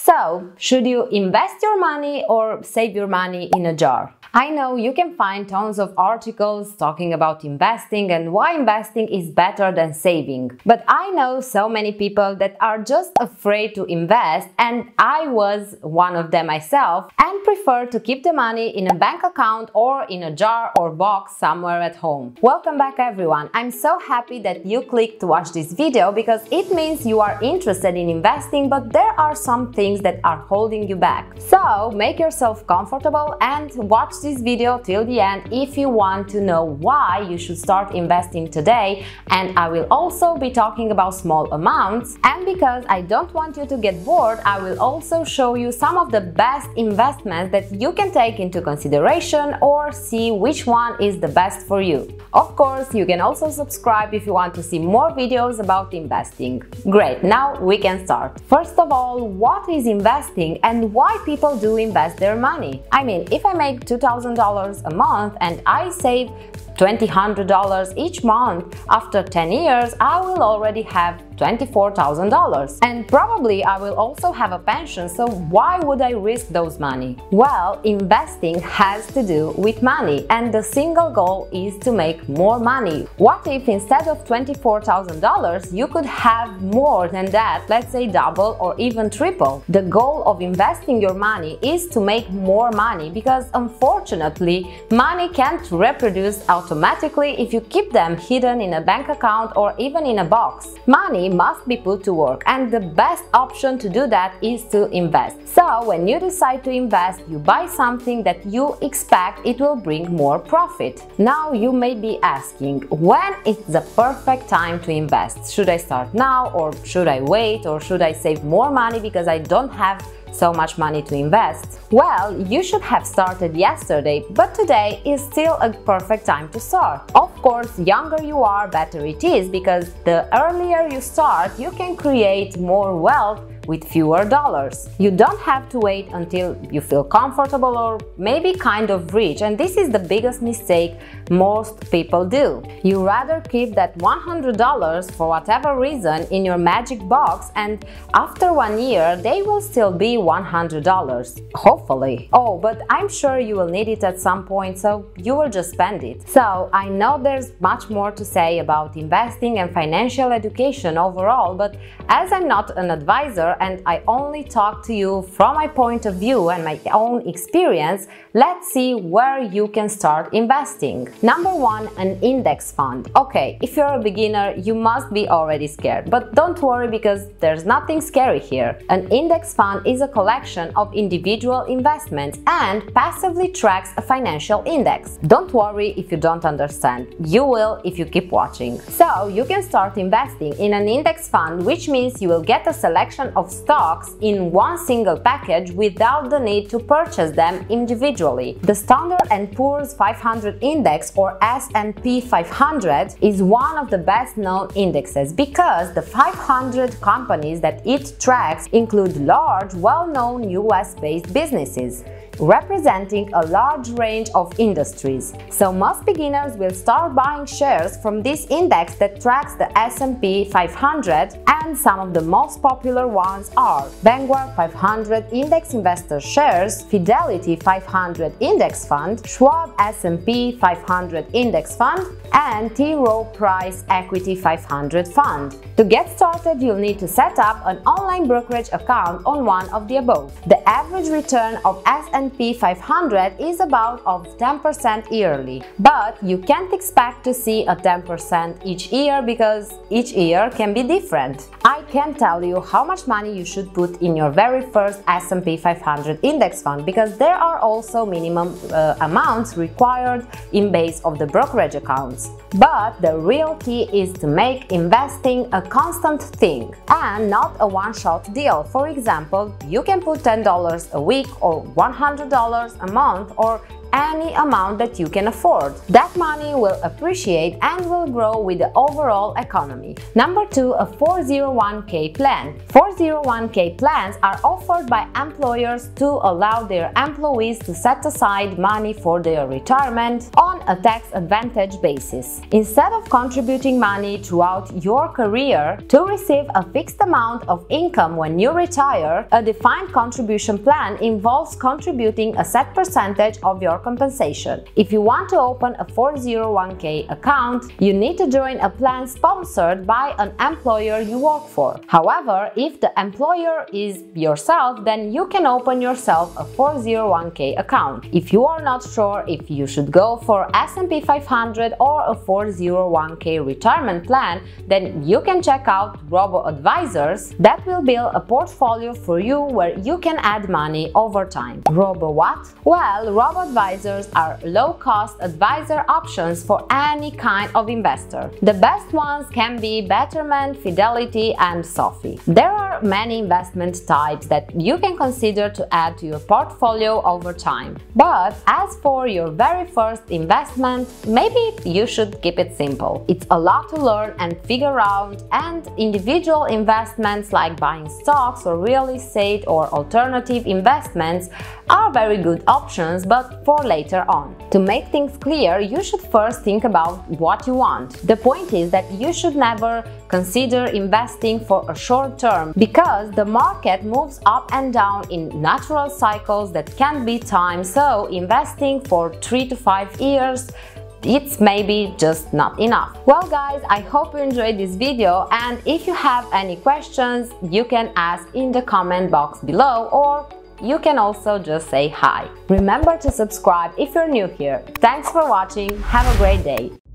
So, should you invest your money or save your money in a jar? I know you can find tons of articles talking about investing and why investing is better than saving. But I know so many people that are just afraid to invest, and I was one of them myself, and prefer to keep the money in a bank account or in a jar or box somewhere at home. Welcome back everyone. I'm so happy that you clicked to watch this video because it means you are interested in investing, but there are some things that are holding you back. So make yourself comfortable and watch this video till the end if you want to know why you should start investing today, and I will also be talking about small amounts, and because I don't want you to get bored, I will also show you some of the best investments that you can take into consideration or see which one is the best for you. Of course, you can also subscribe if you want to see more videos about investing. Great, now we can start. First of all, what is investing and why people do invest their money? I mean, if I make $2,000 a month and I save $2,000 each month, after 10 years I will already have $24,000. And probably I will also have a pension, so why would I risk those money? Well, investing has to do with money, and the single goal is to make more money. What if instead of $24,000 you could have more than that, let's say double or even triple? The goal of investing your money is to make more money, because unfortunately money can't reproduce automatically if you keep them hidden in a bank account or even in a box. Money must be put to work, and the best option to do that is to invest. So when you decide to invest, you buy something that you expect it will bring more profit. Now you may be asking, when is the perfect time to invest? Should I start now, or should I wait, or should I save more money because I don't have so much money to invest? Well, you should have started yesterday, but today is still a perfect time to start. Of course, younger you are, better it is, because the earlier you start, you can create more wealth with fewer dollars. You don't have to wait until you feel comfortable or maybe kind of rich, and this is the biggest mistake most people do. You rather keep that $100 for whatever reason in your magic box, and after 1 year they will still be $100, hopefully. Oh, but I'm sure you will need it at some point, so you will just spend it. So I know there's much more to say about investing and financial education overall, but as I'm not an advisor and I only talk to you from my point of view and my own experience, let's see where you can start investing. Number one, an index fund. Okay, if you're a beginner, you must be already scared, but don't worry because there's nothing scary here. An index fund is a collection of individual investments and passively tracks a financial index. Don't worry if you don't understand. You will if you keep watching. So you can start investing in an index fund, which means you will get a selection of stocks in one single package without the need to purchase them individually. The Standard & Poor's 500 index, or S&P 500, is one of the best known indexes because the 500 companies that it tracks include large, well-known US-based businesses representing a large range of industries. So most beginners will start buying shares from this index that tracks the S&P 500, and some of the most popular ones are Vanguard 500 Index Investor Shares, Fidelity 500 Index Fund, Schwab S&P 500 Index Fund, and T. Rowe Price Equity 500 Fund. To get started, you'll need to set up an online brokerage account on one of the above. The average return of S&P 500 is about of 10% yearly, but you can't expect to see a 10% each year because each year can be different. I can't tell you how much money you should put in your very first S&P 500 index fund because there are also minimum amounts required in base of the brokerage accounts. But the real key is to make investing a constant thing and not a one-shot deal. For example, you can put $10 a week or $100 a month or any amount that you can afford. That money will appreciate and will grow with the overall economy. Number 2, a 401k plan. 401k plans are offered by employers to allow their employees to set aside money for their retirement on a tax-advantage basis. Instead of contributing money throughout your career to receive a fixed amount of income when you retire, a defined contribution plan involves contributing a set percentage of your compensation. If you want to open a 401k account, you need to join a plan sponsored by an employer you work for. However, if the employer is yourself, then you can open yourself a 401k account. If you are not sure if you should go for S&P 500 or a 401k retirement plan, then you can check out robo-advisors that will build a portfolio for you where you can add money over time. Robo what? Well, robo-advisors are low-cost advisor options for any kind of investor. The best ones can be Betterment, Fidelity, and SoFi. There are many investment types that you can consider to add to your portfolio over time. But as for your very first investment, maybe you should keep it simple. It's a lot to learn and figure out, and individual investments like buying stocks or real estate or alternative investments are very good options, but for later on. To make things clear, you should first think about what you want. The point is that you should never consider investing for a short term, because the market moves up and down in natural cycles that can be timed, so investing for 3 to 5 years, it's maybe just not enough. Well guys, I hope you enjoyed this video, and if you have any questions, you can ask in the comment box below, or you can also just say hi. Remember to subscribe if you're new here. Thanks for watching, have a great day!